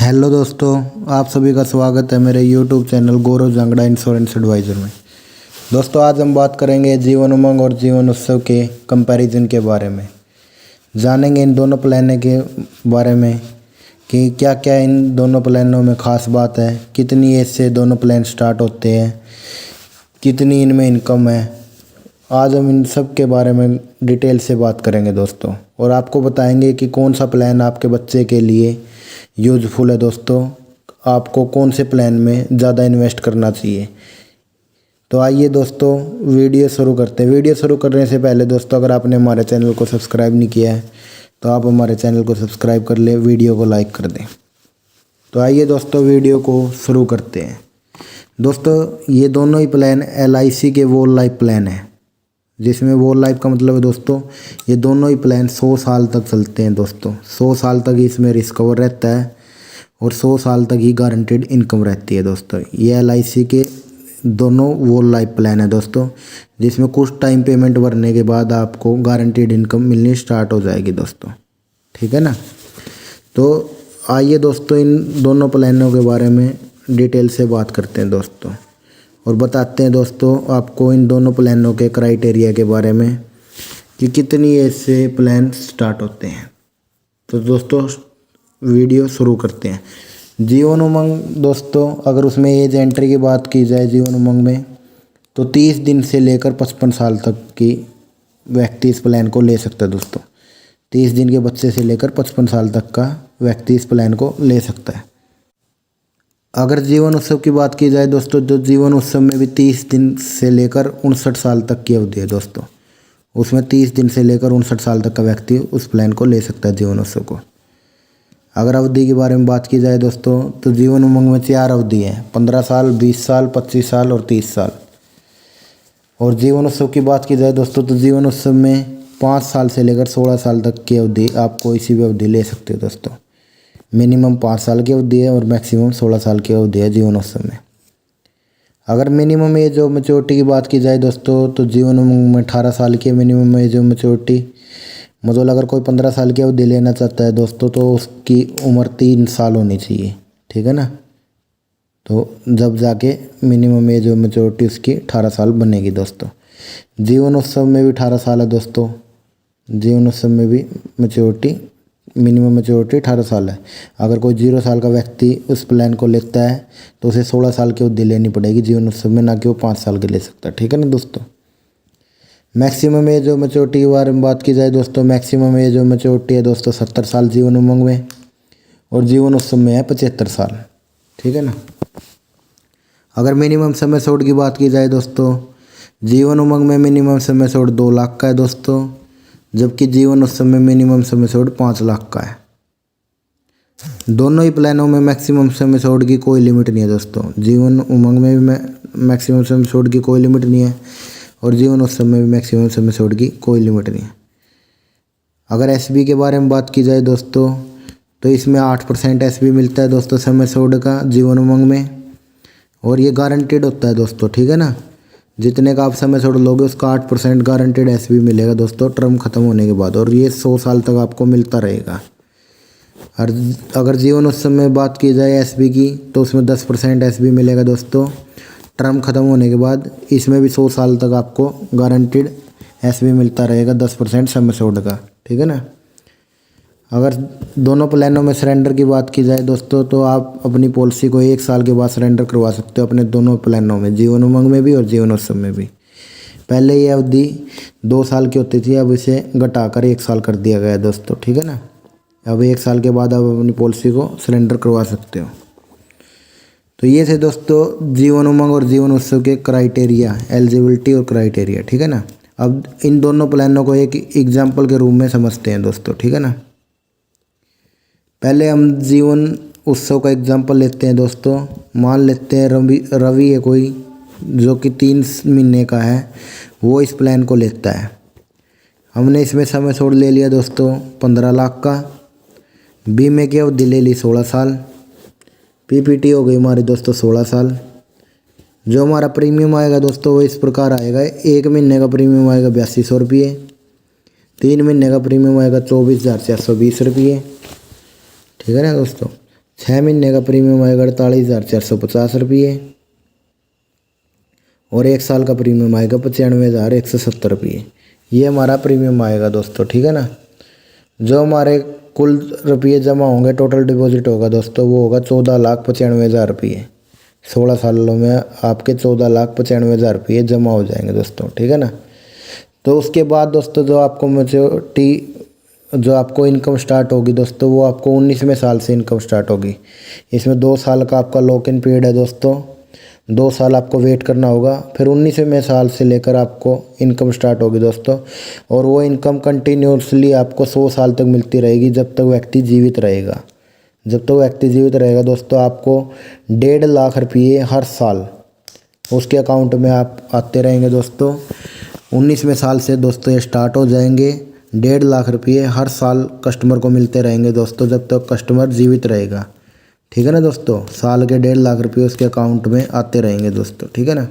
Hello दोस्तों, आप सभी का स्वागत है मेरे यूट्यूब चैनल गौरव जांगड़ा इंश्योरेंस एडवाइज़र में। दोस्तों, आज हम बात करेंगे जीवन उमंग और जीवन उत्सव के कंपैरिजन के बारे में। जानेंगे इन दोनों प्लानों के बारे में कि क्या क्या इन दोनों प्लानों में ख़ास बात है, कितनी एज से दोनों प्लान स्टार्ट होते हैं, कितनी इनमें इनकम है। आज हम इन सब के बारे में डिटेल से बात करेंगे दोस्तों, और आपको बताएंगे कि कौन सा प्लान आपके बच्चे के लिए यूज़फुल है। दोस्तों, आपको कौन से प्लान में ज़्यादा इन्वेस्ट करना चाहिए। तो आइए दोस्तों, वीडियो शुरू करते हैं। वीडियो शुरू करने से पहले दोस्तों, अगर आपने हमारे चैनल को सब्सक्राइब नहीं किया है तो आप हमारे चैनल को सब्सक्राइब कर लें, वीडियो को लाइक कर दें। तो आइए दोस्तों, वीडियो को शुरू करते हैं। दोस्तों, ये दोनों ही प्लान LIC के वोल लाइफ प्लान है, जिसमें वोल लाइफ का मतलब है दोस्तों, ये दोनों ही प्लान 100 साल तक चलते हैं। दोस्तों, 100 साल तक इसमें रिस्क कवर रहता है और 100 साल तक ही गारंटेड इनकम रहती है। दोस्तों, ये LIC के दोनों वोल लाइफ प्लान है दोस्तों, जिसमें कुछ टाइम पेमेंट भरने के बाद आपको गारंटेड इनकम मिलनी स्टार्ट हो जाएगी दोस्तों। ठीक है ना। तो आइए दोस्तों, इन दोनों प्लानों के बारे में डिटेल से बात करते हैं दोस्तों, और बताते हैं दोस्तों आपको इन दोनों प्लानों के क्राइटेरिया के बारे में कि कितनी एज से प्लान स्टार्ट होते हैं। तो दोस्तों, वीडियो शुरू करते हैं। जीवन उमंग दोस्तों, अगर उसमें एज एंट्री की बात की जाए जीवन उमंग में, तो 30 दिन से लेकर 55 साल तक की व्यक्ति इस प्लान को ले सकता है। दोस्तों, 30 दिन के बच्चे से लेकर 55 साल तक का व्यक्ति इस प्लान को ले सकता है। अगर जीवन उत्सव की बात की जाए दोस्तों, तो जीवन उत्सव में भी 30 दिन से लेकर 59 साल तक की अवधि है दोस्तों। उसमें 30 दिन से लेकर 59 साल तक का व्यक्ति उस प्लान को ले सकता है, जीवन उत्सव को। अगर अवधि के बारे में बात की जाए दोस्तों, तो जीवन उमंग में 4 अवधि है: 15 साल, 20 साल, 25 साल और 30 साल। और जीवन उत्सव की बात की जाए दोस्तों, तो जीवन उत्सव में 5 साल से लेकर 16 साल तक की अवधि आप कोई सी भी अवधि ले सकते हो दोस्तों। मिनिमम 5 साल की अवधि है और मैक्सिमम 16 साल की अवधि है जीवन उत्सव में। अगर मिनिमम एज ऑफ मैच्योरिटी की बात की जाए दोस्तों, तो जीवन उमंग में 18 साल की मिनिमम एज ऑफ मैच्योरिटी। मतलब अगर कोई 15 साल की अवधि लेना चाहता है दोस्तों, तो उसकी उम्र 3 साल होनी चाहिए। ठीक है ना। तो जब जाके मिनिमम एज ऑफ मैच्योरिटी उसकी 18 साल बनेगी दोस्तों। जीवन उत्सव में भी 18 साल है दोस्तों। जीवन उत्सव में भी मैच्योरिटी, मिनिमम मैच्योरिटी 18 साल है। अगर कोई 0 साल का व्यक्ति उस प्लान को लेता है तो उसे 16 साल की अवधि लेनी पड़ेगी जीवन उत्सव में, ना कि वो 5 साल के ले सकता है। ठीक है ना दोस्तों। मैक्सिमम एज ऑफ मैच्योरिटी के बारे में बात की जाए दोस्तों, मैक्सिमम एज ऑफ मैच्योरिटी है दोस्तों 70 साल जीवन उमंग में, और जीवन उत्सव में है 75 साल। ठीक है ना। अगर मिनिमम समय सोड की बात की जाए दोस्तों, जीवन उमंग में मिनिमम समय सोड 2 लाख का है दोस्तों, जबकि जीवन उत्सव में मिनिमम समय सोड 5 लाख का है। दोनों ही प्लानों में मैक्सिमम समय सोड की कोई लिमिट नहीं है दोस्तों। जीवन उमंग में भी मैक्सिमम समय सोड की कोई लिमिट नहीं है, और जीवन उत्सव में भी मैक्सिमम समय सोड की कोई लिमिट नहीं है। अगर SB के बारे में बात की जाए दोस्तों, तो इसमें 8% SB मिलता है दोस्तों समय सोड का जीवन उमंग में, और ये गारंटेड होता है दोस्तों। ठीक है ना। जितने का आप समय सोड लोगे उसका 8% गारंटेड SB मिलेगा दोस्तों टर्म ख़त्म होने के बाद, और ये 100 साल तक आपको मिलता रहेगा। और अगर जीवन उत्सव में बात की जाए SB की, तो उसमें 10% SB मिलेगा दोस्तों टर्म ख़त्म होने के बाद। इसमें भी 100 साल तक आपको गारंटेड SB मिलता रहेगा 10% समय सोड का। ठीक है ना। अगर दोनों प्लानों में सरेंडर की बात की जाए दोस्तों, तो आप अपनी पॉलिसी को 1 साल के बाद सरेंडर करवा सकते हो अपने दोनों प्लानों में, जीवन उमंग में भी और जीवन उत्सव में भी। पहले ये अवधि 2 साल की होती थी, अब इसे घटाकर 1 साल कर दिया गया है दोस्तों। ठीक है ना। अब 1 साल के बाद आप अपनी पॉलिसी को सरेंडर करवा सकते हो। तो ये थे दोस्तों जीवन उमंग और जीवन उत्सव के क्राइटेरिया, एलिजिबिलिटी और क्राइटेरिया। ठीक है ना। अब इन दोनों प्लानों को एक एग्जाम्पल के रूप में समझते हैं दोस्तों। ठीक है ना। पहले हम जीवन उत्सव का एग्जाम्पल लेते हैं दोस्तों। मान लेते हैं रवि है कोई, जो कि 3 महीने का है, वो इस प्लान को लेता है। हमने इसमें समय सोड ले लिया दोस्तों 15 लाख का, बीमे की अवधि ले ली 16 साल, PPT हो गई हमारी दोस्तों 16 साल। जो हमारा प्रीमियम आएगा दोस्तों वो इस प्रकार आएगा: 1 महीने का प्रीमियम आएगा 8200 रुपये, 3 महीने का प्रीमियम आएगा 24,420 रुपये। ठीक है ना दोस्तों। 6 महीने का प्रीमियम आएगा 48,450 रुपये और 1 साल का प्रीमियम आएगा 95,170 रुपये। ये हमारा प्रीमियम आएगा दोस्तों, ठीक है ना। जो हमारे कुल रुपये जमा होंगे, टोटल डिपॉजिट होगा दोस्तों, वो होगा 14,95,000 रुपये। 16 सालों में आपके 14,95,000 रुपये जमा हो जाएंगे दोस्तों, ठीक है ना। तो उसके बाद दोस्तों जो आपको इनकम स्टार्ट होगी दोस्तों, वो आपको 19वें साल से इनकम स्टार्ट होगी। इसमें 2 साल का आपका लॉक इन पीरियड है दोस्तों, 2 साल आपको वेट करना होगा। फिर 19वें साल से लेकर आपको इनकम स्टार्ट होगी दोस्तों, और वो इनकम कंटिन्यूसली आपको 100 साल तक मिलती रहेगी, जब तक व्यक्ति जीवित रहेगा। जब तक व्यक्ति जीवित रहेगा दोस्तों, आपको 1.5 लाख रुपये हर साल उसके अकाउंट में आप आते रहेंगे दोस्तों। 19वें साल से दोस्तों ये स्टार्ट हो जाएंगे। 1.5 लाख रुपये हर साल कस्टमर को मिलते रहेंगे दोस्तों, जब तक कस्टमर जीवित रहेगा, ठीक है ना दोस्तों। साल के 1.5 लाख रुपये उसके अकाउंट में आते रहेंगे दोस्तों, ठीक है ना।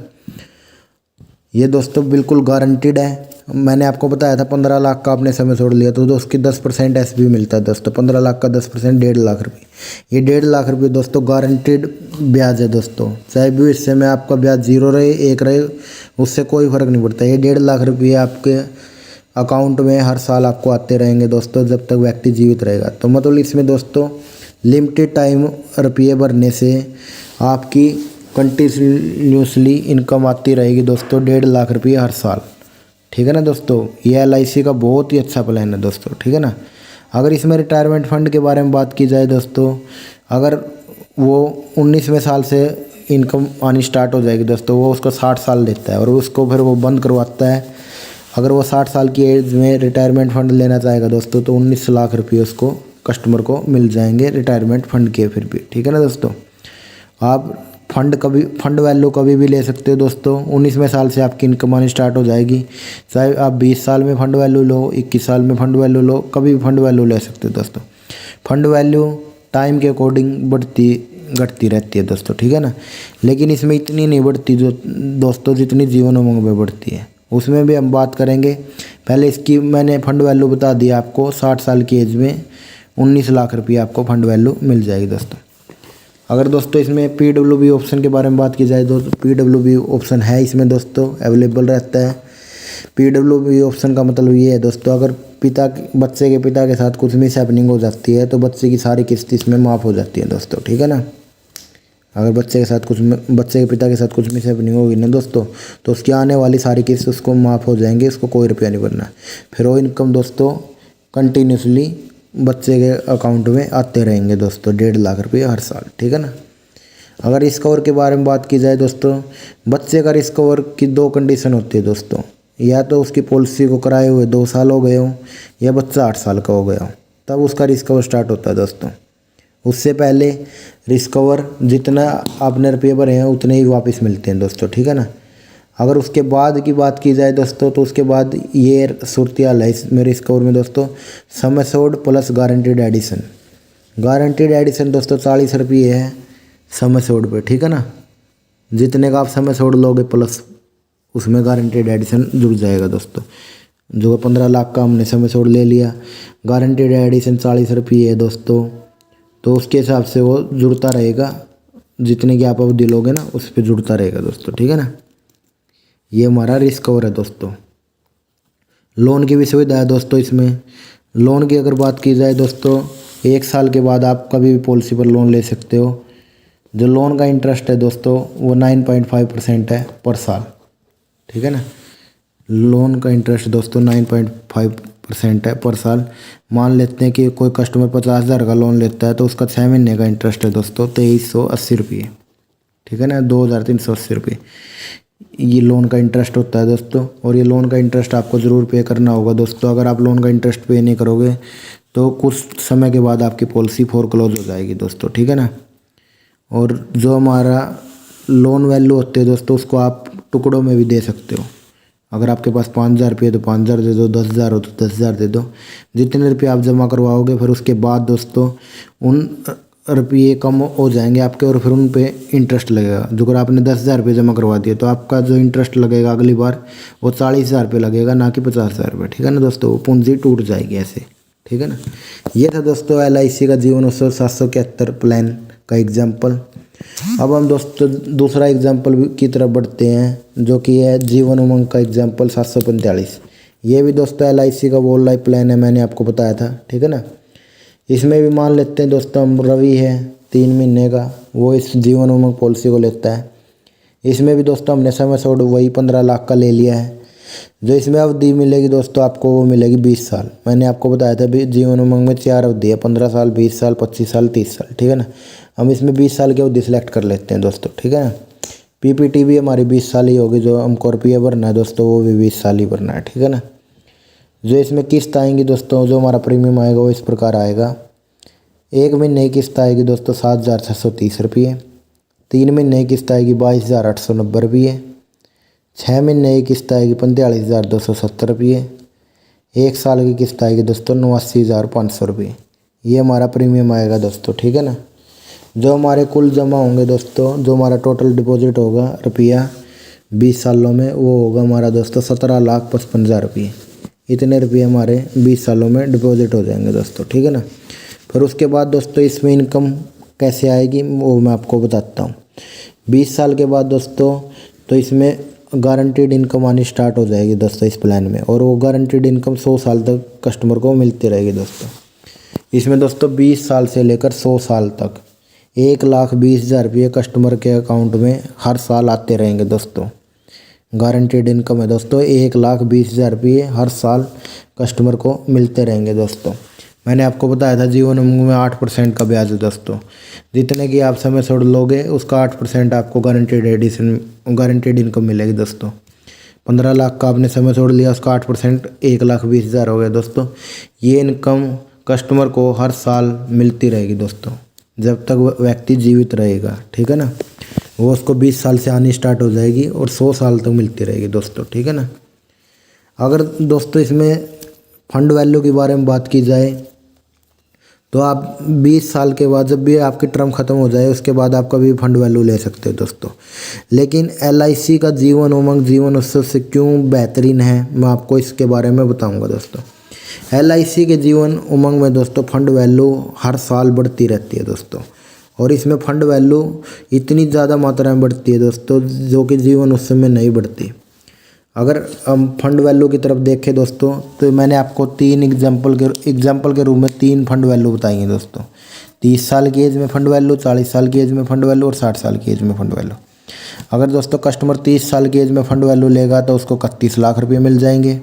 ये दोस्तों बिल्कुल गारंटीड है। मैंने आपको बताया था 15 लाख का आपने समय छोड़ लिया तो उसकी 10% एस भी मिलता है दोस्तों। 15 लाख का 10% 1.5 लाख रुपये। ये 1.5 लाख रुपये दोस्तों गारंटीड ब्याज है दोस्तों। चाहे भी इससे में आपका ब्याज 0 रहे 1 रहे, उससे कोई फ़र्क नहीं पड़ता। ये 1.5 लाख रुपये आपके अकाउंट में हर साल आपको आते रहेंगे दोस्तों, जब तक व्यक्ति जीवित रहेगा। तो मतलब इसमें दोस्तों लिमिटेड टाइम रुपये भरने से आपकी कंटिन्यूसली इनकम आती रहेगी दोस्तों, 1.5 लाख रुपये हर साल, ठीक है ना दोस्तों। ये LIC का बहुत ही अच्छा प्लान है दोस्तों, ठीक है ना। अगर इसमें रिटायरमेंट फ़ंड के बारे में बात की जाए दोस्तों, अगर वो 19वें साल से इनकम आनी स्टार्ट हो जाएगी दोस्तों, वो उसको 60 साल देता है और उसको फिर वो बंद करवाता है। अगर वो 60 साल की एज में रिटायरमेंट फ़ंड लेना चाहेगा दोस्तों, तो 19 लाख रुपये उसको कस्टमर को मिल जाएंगे रिटायरमेंट फ़ंड के फिर भी, ठीक है ना दोस्तों। आप फंड वैल्यू कभी भी ले सकते हो दोस्तों। 19वें साल से आपकी इनकम आनी स्टार्ट हो जाएगी। चाहे आप 20 साल में फ़ंड वैल्यू लो, 21 साल में फ़ंड वैल्यू लो, कभी भी फ़ंड वैल्यू ले सकते हो दोस्तों। फ़ंड वैल्यू टाइम के अकॉर्डिंग बढ़ती घटती रहती है दोस्तों, ठीक है ना। लेकिन इसमें इतनी नहीं बढ़ती जो दोस्तों जितनी जीवन उमंग में बढ़ती है। उसमें भी हम बात करेंगे। पहले इसकी मैंने फ़ंड वैल्यू बता दी आपको। 60 साल की एज में 19 लाख रुपये आपको फ़ंड वैल्यू मिल जाएगी दोस्तों। अगर दोस्तों इसमें PWB ऑप्शन के बारे में बात की जाए तो PWB ऑप्शन है इसमें दोस्तों, अवेलेबल रहता है। PWB ऑप्शन का मतलब ये है दोस्तों, अगर बच्चे के पिता के साथ कुछ मिस हैपनिंग हो जाती है तो बच्चे की सारी किस्त इसमें माफ़ हो जाती है दोस्तों, ठीक है ना। अगर बच्चे के पिता के साथ कुछ मिस हैपनिंग होगी ना दोस्तों, तो उसकी आने वाली सारी किस्त उसको माफ़ हो जाएंगे, उसको कोई रुपया नहीं भरना। फिर वो इनकम दोस्तों कंटिन्यूसली बच्चे के अकाउंट में आते रहेंगे दोस्तों, 1.5 लाख रुपये हर साल, ठीक है ना। अगर रिस्क कवर के बारे में बात की जाए दोस्तों, बच्चे का रिस्क कवर की 2 कंडीशन होती है दोस्तों। या तो उसकी पॉलिसी को कराए हुए 2 साल हो गए हों, या बच्चा 8 साल का हो गया हो, तब उसका रिस्क कवर स्टार्ट होता है दोस्तों। उससे पहले रिस्क कवर जितना आपने रुपये भरे हैं उतने ही वापस मिलते हैं दोस्तों, ठीक है ना। अगर उसके बाद की बात की जाए दोस्तों, तो उसके बाद ये सूरत हाल है इसमें रिस्क कवर में दोस्तों, sum assured plus guaranteed addition. Guaranteed addition दोस्तों 40 रुपये है सम एश्योर्ड पे, ठीक है ना। जितने का आप सम एश्योर्ड लोगे प्लस उसमें गारंटीड एडिशन जुड़ जाएगा दोस्तों। जो 15 लाख का हमने सम एश्योर्ड ले लिया, गारंटीड एडिशन 40 रुपये है दोस्तों, तो उसके हिसाब से वो जुड़ता रहेगा। जितने की आप अवधि लोगे ना उस पर जुड़ता रहेगा दोस्तों, ठीक है ना। ये हमारा रिस्क कवर है दोस्तों। लोन की भी सुविधा है दोस्तों इसमें। लोन की अगर बात की जाए दोस्तों, 1 साल के बाद आप कभी भी पॉलिसी पर लोन ले सकते हो। जो लोन का इंटरेस्ट है दोस्तों वो 9.5% है पर साल, ठीक है ना। लोन का इंटरेस्ट दोस्तों 9.5% है पर साल। मान लेते हैं कि कोई कस्टमर 50,000 का लोन लेता है तो उसका 6 महीने का इंटरेस्ट है दोस्तों 2380 रुपये, ठीक है ना, 2380 रुपये ये लोन का इंटरेस्ट होता है दोस्तों। और ये लोन का इंटरेस्ट आपको ज़रूर पे करना होगा दोस्तों। अगर आप लोन का इंटरेस्ट पे नहीं करोगे तो कुछ समय के बाद आपकी पॉलिसी फोरक्लोज हो जाएगी दोस्तों, ठीक है ना। और जो हमारा लोन वैल्यू होते हैं दोस्तों, उसको आप टुकड़ों में भी दे सकते हो। अगर आपके पास 5,000 रुपये तो 5,000 दे दो, 10,000 हो तो 10,000 दे दो। जितने रुपये आप जमा करवाओगे फिर उसके बाद दोस्तों उन रुपये कम हो जाएंगे आपके, और फिर उन पे इंटरेस्ट लगेगा। जो अगर आपने 10,000 रुपये जमा करवा दिए तो आपका जो इंटरेस्ट लगेगा अगली बार वो 40,000 रुपये लगेगा, ना कि 50,000 रुपये, ठीक है ना दोस्तों। वो पूंजी टूट जाएगी ऐसे, ठीक है ना। ये था दोस्तों LIC का जीवन उत्सव 771 प्लान का एग्जाम्पल। अब हम दोस्तों दूसरा एग्जाम्पल की तरफ बढ़ते हैं, जो कि है जीवन उमंग का एग्जाम्पल 745। ये भी दोस्तों LIC का वोल लाइफ प्लान है, मैंने आपको बताया था, ठीक है ना। इसमें भी मान लेते हैं दोस्तों हम रवि है 3 महीने का, वो इस जीवन उमंग पॉलिसी को लेता है। इसमें भी दोस्तों हमने समय सोड वही 15 लाख का ले लिया है। जो इसमें अवधि मिलेगी दोस्तों आपको वो मिलेगी 20 साल। मैंने आपको बताया था जीवन उमंग में 4 अवधि है, 15 साल, 20 साल, 25 साल, 30 साल, ठीक है ना। हम इसमें 20 साल की अवधि सेलेक्ट कर लेते हैं दोस्तों, ठीक है ना। PPT भी हमारी 20 साल ही होगी, जो हमको रुपया भरना है दोस्तों वो भी 20 साल ही भरना है, ठीक है ना। जो इसमें किस्त आएंगी दोस्तों, जो हमारा प्रीमियम आएगा वो इस प्रकार आएगा। 1 महीने की किस्त आएगी दोस्तों 7,630 रुपये। 3 महीने की किस्त आएगी 22,890 रुपये। 6 महीने की किस्त आएगी 45,270 रुपये। 1 साल की किस्त आएगी दोस्तों 89,500 रुपये। ये हमारा प्रीमियम आएगा दोस्तों, ठीक है ना। जो हमारे कुल जमा होंगे दोस्तों, जो हमारा टोटल डिपॉजिट होगा रुपया 20 सालों में, वो होगा हमारा दोस्तों 17,55,000 रुपये। इतने रुपये हमारे 20 सालों में डिपॉजिट हो जाएंगे दोस्तों, ठीक है ना। फिर उसके बाद दोस्तों इसमें इनकम कैसे आएगी वो मैं आपको बताता हूँ। 20 साल के बाद दोस्तों तो इसमें गारंटीड इनकम आनी स्टार्ट हो जाएगी दोस्तों इस प्लान में, और वो गारंटीड इनकम 100 साल तक कस्टमर को मिलती रहेगी दोस्तों। इसमें दोस्तों 20 साल से लेकर 100 साल तक 1,20,000 रुपये कस्टमर के अकाउंट में हर साल आते रहेंगे दोस्तों। गारंटीड इनकम है दोस्तों, 1,20,000 रुपये हर साल कस्टमर को मिलते रहेंगे दोस्तों। मैंने आपको बताया था जीवन उमंग में 8% का ब्याज है दोस्तों। जितने की आप समय छोड़ लोगे उसका 8% आपको गारंटीड इनकम मिलेगी दोस्तों। 15 लाख का आपने समय छोड़ लिया, उसका 8% 1,20,000 हो गया दोस्तों। ये इनकम कस्टमर को हर साल मिलती रहेगी दोस्तों, जब तक व्यक्ति जीवित रहेगा, ठीक है ना। वो उसको 20 साल से आनी स्टार्ट हो जाएगी और 100 साल तक मिलती रहेगी दोस्तों, ठीक है ना। अगर दोस्तों इसमें फंड वैल्यू के बारे में बात की जाए तो आप 20 साल के बाद जब भी आपकी टर्म ख़त्म हो जाए उसके बाद आप कभी फंड वैल्यू ले सकते हो दोस्तों। लेकिन LIC का जीवन उमंग जीवन उत्सव से क्यों बेहतरीन है मैं आपको इसके बारे में बताऊंगा दोस्तों। LIC के जीवन उमंग में दोस्तों फंड वैल्यू हर साल बढ़ती रहती है दोस्तों, और इसमें फंड वैल्यू इतनी ज़्यादा मात्रा में बढ़ती है दोस्तों जो कि जीवन उत्सव में नहीं बढ़ती। अगर हम फंड वैल्यू की तरफ देखें दोस्तों तो मैंने आपको 3 एग्जाम्पल के रूप में 3 फंड वैल्यू बताई हैं दोस्तों। 30 साल की एज में फंड वैल्यू, 40 साल की एज में फंड वैल्यू और 60 साल की एज में फंड वैल्यू। अगर दोस्तों कस्टमर 30 साल की एज में फंड वैल्यू लेगा तो उसको 31 लाख रुपये मिल जाएंगे।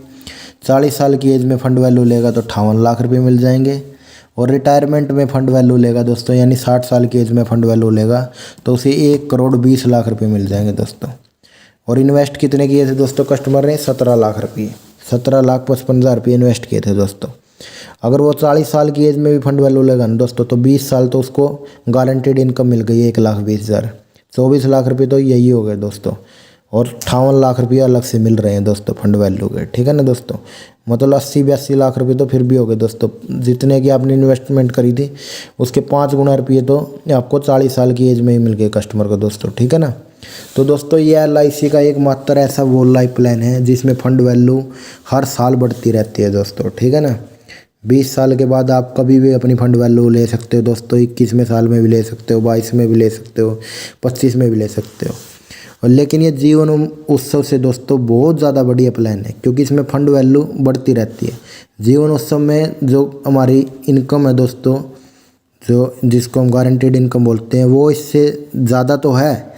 40 साल की एज में फ़ंड वैल्यू लेगा तो 58 लाख रुपये मिल जाएंगे। और रिटायरमेंट में फ़ंड वैल्यू लेगा दोस्तों, यानी 60 साल की एज में फ़ंड वैल्यू लेगा तो उसे 1,20,00,000 रुपये मिल जाएंगे दोस्तों। और इन्वेस्ट कितने किए थे दोस्तों कस्टमर ने? 17 लाख रुपये, 17,55,000 रुपये इन्वेस्ट किए थे दोस्तों। अगर वो 40 साल की एज में भी फंड वैल्यू लेगा ना दोस्तों तो 20 साल तो उसको गारंटेड इनकम मिल गई 1,20,000। 24 लाख रुपये तो यही हो गए दोस्तों, और 58 लाख रुपये अलग से मिल रहे हैं दोस्तों फंड वैल्यू के, ठीक है ना दोस्तों। मतलब 80-82 लाख रुपये तो फिर भी हो गए दोस्तों। जितने की आपने इन्वेस्टमेंट करी थी उसके 5 गुना रुपये तो आपको 40 साल की एज में ही मिल गए कस्टमर को दोस्तों, ठीक है ना। तो दोस्तों ये LIC का एक मात्र ऐसा वोल लाइफ प्लान है जिसमें फ़ंड वैल्यू हर साल बढ़ती रहती है दोस्तों, ठीक है ना। 20 साल के बाद आप कभी भी अपनी फ़ंड वैल्यू ले सकते हो दोस्तों। 21वें साल में भी ले सकते हो, 22 में भी ले सकते हो, 25 में भी ले सकते हो। और लेकिन ये जीवन उत्सव से दोस्तों बहुत ज़्यादा बढ़िया प्लान है क्योंकि इसमें फ़ंड वैल्यू बढ़ती रहती है। जीवन उत्सव में जो हमारी इनकम है दोस्तों, जो जिसको हम गारंटेड इनकम बोलते हैं, वो इससे ज़्यादा तो है।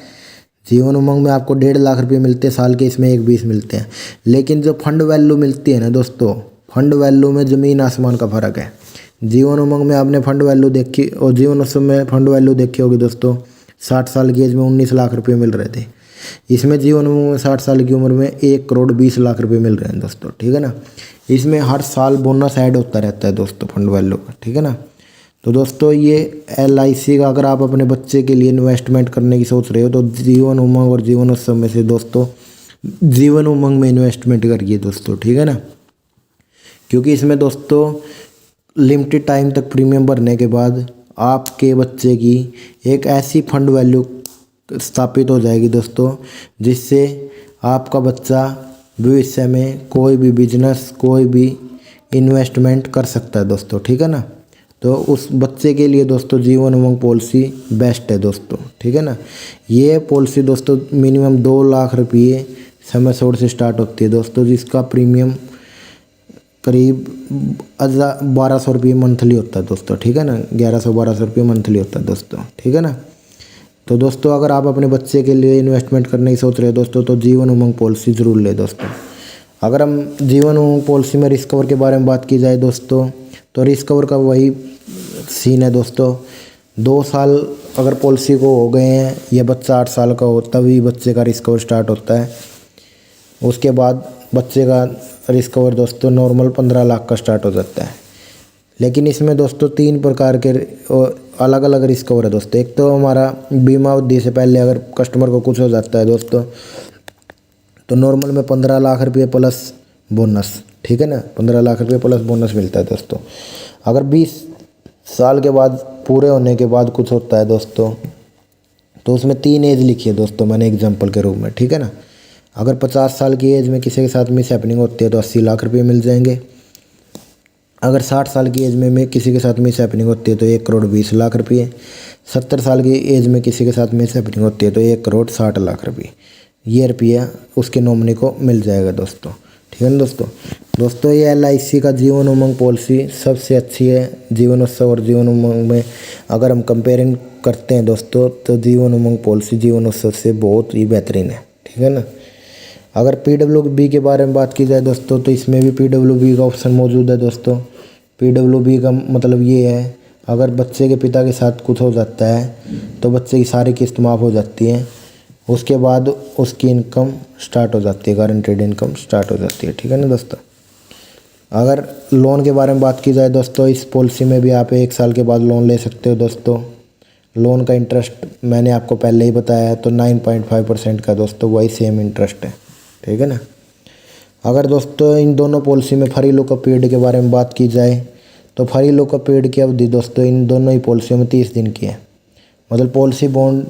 जीवन उमंग में आपको 1.5 लाख रुपये मिलते हैं साल के, इसमें 1,20 मिलते हैं। लेकिन जो फंड वैल्यू मिलती है ना दोस्तों, फंड वैल्यू में ज़मीन आसमान का फ़र्क है। जीवन उमंग में आपने फ़ंड वैल्यू देखी और जीवन उत्सव में फ़ंड वैल्यू देखी होगी दोस्तों। 60 साल की एज में 19 लाख रुपये मिल रहे थे, इसमें जीवन उमंग में 60 साल की उम्र में 1,20,00,000 रुपये मिल रहे हैं दोस्तों, ठीक है ना। इसमें हर साल बोनस ऐड होता रहता है दोस्तों फंड वैल्यू का, ठीक है ना। तो दोस्तों ये LIC का अगर आप अपने बच्चे के लिए इन्वेस्टमेंट करने की सोच रहे हो तो जीवन उमंग और जीवन उत्सव में से दोस्तों जीवन उमंग में इन्वेस्टमेंट करिए दोस्तों, ठीक है ना। क्योंकि इसमें दोस्तों लिमिटेड टाइम तक प्रीमियम भरने के बाद आपके बच्चे की एक ऐसी फंड वैल्यू स्थापित हो जाएगी दोस्तों जिससे आपका बच्चा भविष्य में कोई भी बिजनेस, कोई भी इन्वेस्टमेंट कर सकता है दोस्तों, ठीक है ना। तो उस बच्चे के लिए दोस्तों जीवन उमंग पॉलिसी बेस्ट है दोस्तों, ठीक है ना। ये पॉलिसी दोस्तों मिनिमम 2 लाख रुपये समय सोर्स से स्टार्ट होती है दोस्तों, जिसका प्रीमियम करीब 1200 रुपये मंथली होता है दोस्तों, ठीक है ना। 1100-1200 रुपये मंथली होता है दोस्तों, ठीक है ना। तो दोस्तों अगर आप अपने बच्चे के लिए इन्वेस्टमेंट करने की सोच रहे हो दोस्तों, तो जीवन उमंग पॉलिसी ज़रूर ले दोस्तों। अगर हम जीवन उमंग पॉलिसी में रिस्क कवर के बारे में बात की जाए दोस्तों, तो रिस्क कवर का वही सीन है दोस्तों। 2 साल अगर पॉलिसी को हो गए हैं या बच्चा 8 साल का हो, तभी बच्चे का रिस्क कवर स्टार्ट होता है। उसके बाद बच्चे का रिस्क कवर दोस्तों नॉर्मल 15 लाख का स्टार्ट हो जाता है। लेकिन इसमें दोस्तों 3 प्रकार के अलग अलग रिस्क कवर है दोस्तों। एक तो हमारा बीमा अवधि से पहले अगर कस्टमर को कुछ हो जाता है दोस्तों, तो नॉर्मल में 15 लाख रुपये प्लस बोनस, ठीक है ना। 15 लाख रुपये प्लस बोनस मिलता है दोस्तों। अगर 20 साल के बाद पूरे होने के बाद कुछ होता है दोस्तों, तो उसमें 3 एज लिखी है दोस्तों मैंने एग्जांपल के रूप में, ठीक है ना। अगर 50 साल की एज में किसी के साथ मिस हैपनिंग होती है तो 80 लाख रुपये मिल जाएंगे। अगर 60 साल की एज में किसी के साथ मिस हैपनिंग होती है तो 1,20,00,000 रुपये। 70 साल की एज में किसी के साथ मिस हैपनिंग होती है तो 1,60,00,000 रुपये। ये रुपया उसके नॉमिनी को मिल जाएगा दोस्तों, ठीक है ना दोस्तों। ये LIC का जीवन उमंग पॉलिसी सबसे अच्छी है। जीवन उत्सव और जीवन उमंग में अगर हम कंपेयरिंग करते हैं दोस्तों, तो जीवन उमंग पॉलिसी जीवन उत्सव से बहुत ही बेहतरीन है, ठीक है ना। अगर PWB के बारे में बात की जाए दोस्तों, तो इसमें भी PWB का ऑप्शन मौजूद है दोस्तों। PWB का मतलब ये है, अगर बच्चे के पिता के साथ कुछ हो जाता है तो बच्चे की सारी किस्त माफ़ हो जाती है। उसके बाद उसकी इनकम स्टार्ट हो जाती है, गारंटेड इनकम स्टार्ट हो जाती है, ठीक है ना दोस्तों। अगर लोन के बारे में बात की जाए दोस्तों, इस पॉलिसी में भी आप 1 साल के बाद लोन ले सकते हो दोस्तों। लोन का इंटरेस्ट मैंने आपको पहले ही बताया है, तो 9.5% का दोस्तों वही सेम इंटरेस्ट है, ठीक है ना। अगर दोस्तों इन दोनों पॉलिसी में फ्री लॉकअप पीरियड के बारे में बात की जाए, तो फ्री लॉकअप पीरियड की अवधि दोस्तों इन दोनों ही पॉलिसियों में 30 दिन की है। मतलब पॉलिसी बॉन्ड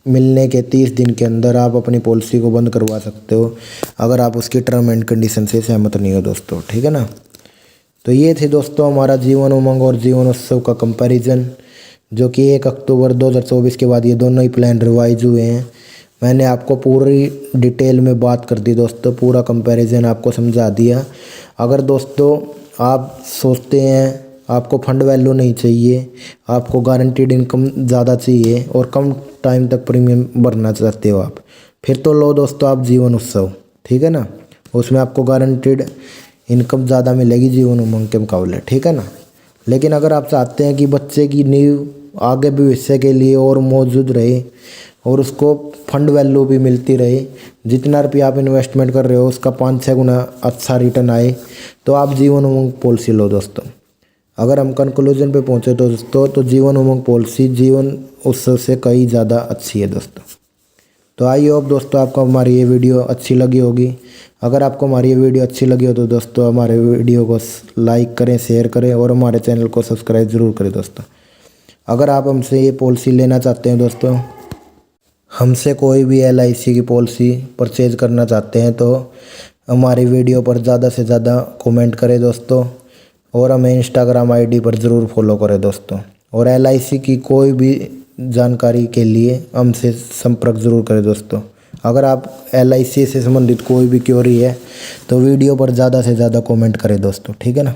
मिलने के 30 दिन के अंदर आप अपनी पॉलिसी को बंद करवा सकते हो, अगर आप उसकी टर्म एंड कंडीशन से सहमत नहीं हो दोस्तों, ठीक है ना। तो ये थे दोस्तों हमारा जीवन उमंग और जीवन उत्सव का कंपैरिजन, जो कि 1 अक्टूबर 2024 के बाद ये दोनों ही प्लान रिवाइज हुए हैं। मैंने आपको पूरी डिटेल में बात कर दी दोस्तों, पूरा कंपैरिजन आपको समझा दिया। अगर दोस्तों आप सोचते हैं आपको फंड वैल्यू नहीं चाहिए, आपको गारंटीड इनकम ज़्यादा चाहिए और कम टाइम तक प्रीमियम भरना चाहते हो आप, फिर तो लो दोस्तों आप जीवन उत्सव, ठीक है ना। उसमें आपको गारंटीड इनकम ज़्यादा मिलेगी जीवन उमंग के मुकाबले, ठीक है ना। लेकिन अगर आप चाहते हैं कि बच्चे की नींव आगे भविष्य के लिए और मौजूद रहे और उसको फंड वैल्यू भी मिलती रहे, जितना रुपया आप इन्वेस्टमेंट कर रहे हो उसका 5-6 गुना अच्छा रिटर्न आए, तो आप जीवन उमंग पॉलिसी लो दोस्तों। अगर हम कंक्लूजन पे पहुँचे तो दोस्तों, तो जीवन उमंग पॉलिसी जीवन उत्सव से कई ज़्यादा अच्छी है दोस्तों। तो आई होप दोस्तों आपको हमारी ये वीडियो अच्छी लगी होगी। अगर आपको हमारी ये वीडियो अच्छी लगी हो तो दोस्तों हमारे वीडियो को लाइक करें, शेयर करें और हमारे चैनल को सब्सक्राइब ज़रूर करें दोस्तों। अगर आप हमसे ये पॉलिसी लेना चाहते हैं दोस्तों, हमसे कोई भी LIC की पॉलिसी परचेज करना चाहते हैं, तो हमारी वीडियो पर ज़्यादा से ज़्यादा कमेंट करें दोस्तों, और हमें इंस्टाग्राम ID पर ज़रूर फॉलो करें दोस्तों। और LIC की कोई भी जानकारी के लिए हमसे संपर्क ज़रूर करें दोस्तों। अगर आप LIC से संबंधित कोई भी क्वेरी है तो वीडियो पर ज़्यादा से ज़्यादा कमेंट करें दोस्तों, ठीक है ना।